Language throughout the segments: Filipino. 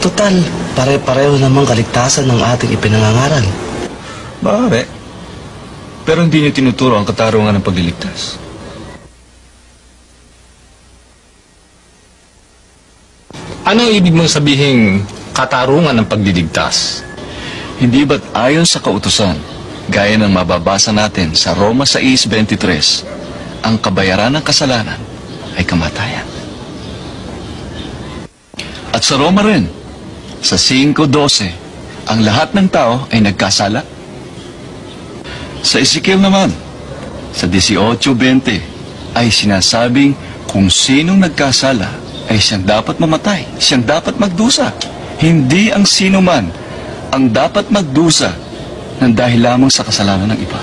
Total, pare-pareho namang kaligtasan ng ating ipinangangaral. Maaari. Pero hindi niyo tinuturo ang katarungan ng pagliligtas. Ano ang ibig mong sabihing katarungan ng pagliligtas? Hindi ba't ayon sa kautusan, gaya ng mababasa natin sa Roma 6:23, ang kabayaran ng kasalanan ay kamatayan. At sa Roma rin, sa 5:12, ang lahat ng tao ay nagkasala. Sa Ezekiel naman, sa 18:20, ay sinasabing kung sinong nagkasala ay siyang dapat mamatay, siyang dapat magdusa. Hindi ang sino man ang dapat magdusa ng dahil lamang sa kasalanan ng iba.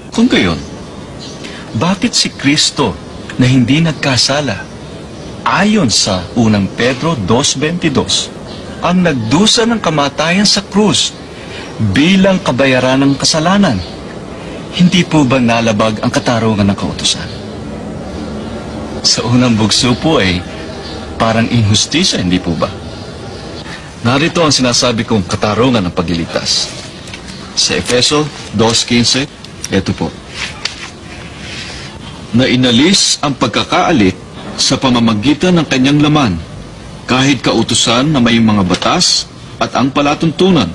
Kung gayon, bakit si Kristo na hindi nagkasala, ayon sa 1 Pedro 2:22, ang nagdusa ng kamatayan sa krus bilang kabayaran ng kasalanan? Hindi po ba nalabag ang katarungan ng kautusan? Sa unang bugso po ay parang inhustisya, hindi po ba? Narito ang sinasabi kong katarungan ng pagliligtas. Sa Efeso 2:15, ito po. Na inalis ang pagkakaalit sa pamamagitan ng kanyang laman, kahit kautusan na may mga batas at ang palatuntunan,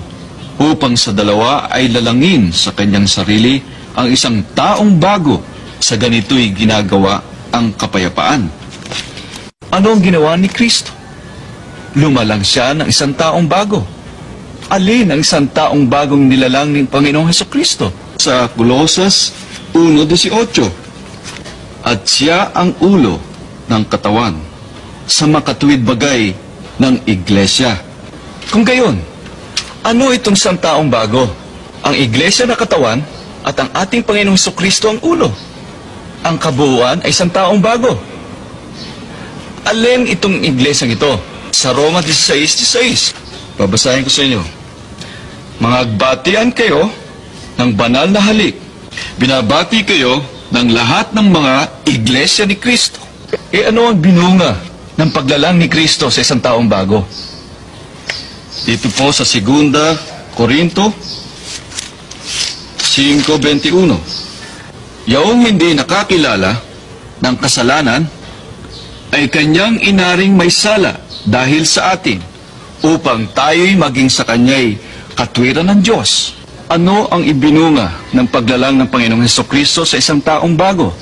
upang sa dalawa ay lalangin sa kanyang sarili ang isang taong bago, sa ganito'y ginagawa ang kapayapaan. Ano ang ginawa ni Kristo? Lumalang siya ng isang taong bago. Alin ang isang taong bagong nilalang ng Panginoong Hesukristo? Sa Colosas 1:18, at siya ang ulo ng katawan sa makatuwid bagay ng iglesia. Kung gayon, ano itong isang taong bago? Ang iglesia na katawan at ang ating Panginoong Hesukristo ang ulo. Ang kabuuan ay isang taong bago. Alin itong iglesyang ito? Sa Roma 16:16, babasahin ko sa inyo. Mangagbatian kayo ng banal na halik. Binabati kayo ng lahat ng mga iglesia ni Kristo. Ano ang binunga ng paglalang ni Kristo sa isang taong bago? Dito po sa 2 Korinto 5:21. Yaong hindi nakakilala ng kasalanan ay kanyang inaring may sala dahil sa atin, upang tayo'y maging sa kanya'y katwiran ng Diyos. Ano ang ibinunga ng paglalang ng Panginoong Hesukristo sa isang taong bago?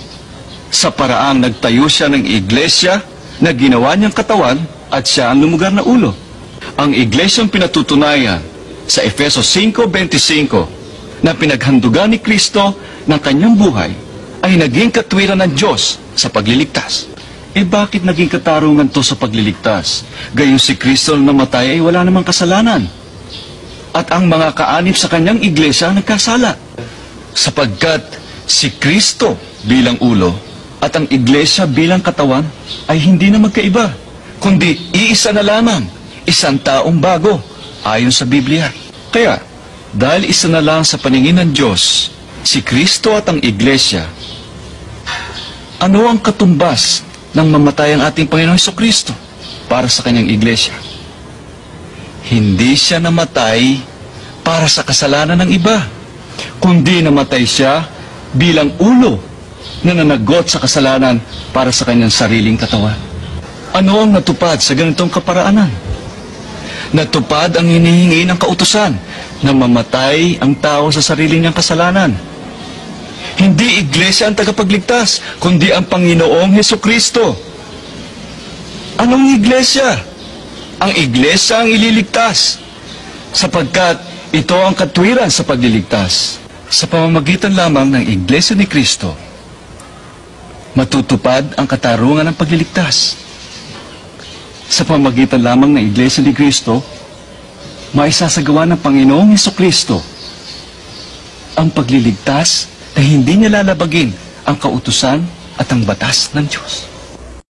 Sa paraang nagtayo siya ng iglesia na ginawa niyang katawan at siya ang lumugar na ulo. Ang iglesyang pinatutunayan sa Efeso 5:25 na pinaghandugan ni Kristo ng kanyang buhay ay naging katwiran ng Diyos sa pagliligtas. Bakit naging katarungan to sa pagliligtas? Gayong si Kristo na namatay ay wala namang kasalanan. At ang mga kaanib sa kanyang iglesia nagkasala. Sapagkat si Kristo bilang ulo at ang iglesia bilang katawan ay hindi na magkaiba, kundi iisa na lamang, isang taong bago, ayon sa Biblia. Kaya, dahil isa na lang sa paningin ng Diyos, si Kristo at ang iglesia, ano ang katumbas ng mamatay ang ating Panginoong Hesukristo para sa kanyang iglesia? Hindi siya namatay para sa kasalanan ng iba, kundi namatay siya bilang ulo na nanagot sa kasalanan para sa kanyang sariling katawan. Ano ang natupad sa ganitong kaparaanan? Natupad ang hinihingi ng kautusan na mamatay ang tao sa sarili niyang kasalanan. Hindi iglesia ang tagapagligtas, kundi ang Panginoong Hesukristo. Anong iglesia? Ang iglesia ang ililigtas, sapagkat ito ang katwiran sa pagliligtas. Sa pamamagitan lamang ng iglesia ni Kristo, matutupad ang katarungan ng pagliligtas. Sa pamamagitan lamang ng iglesia ni Kristo, maisasagawa ng Panginoong Hesukristo ang pagliligtas na hindi niya lalabagin ang kautusan at ang batas ng Diyos.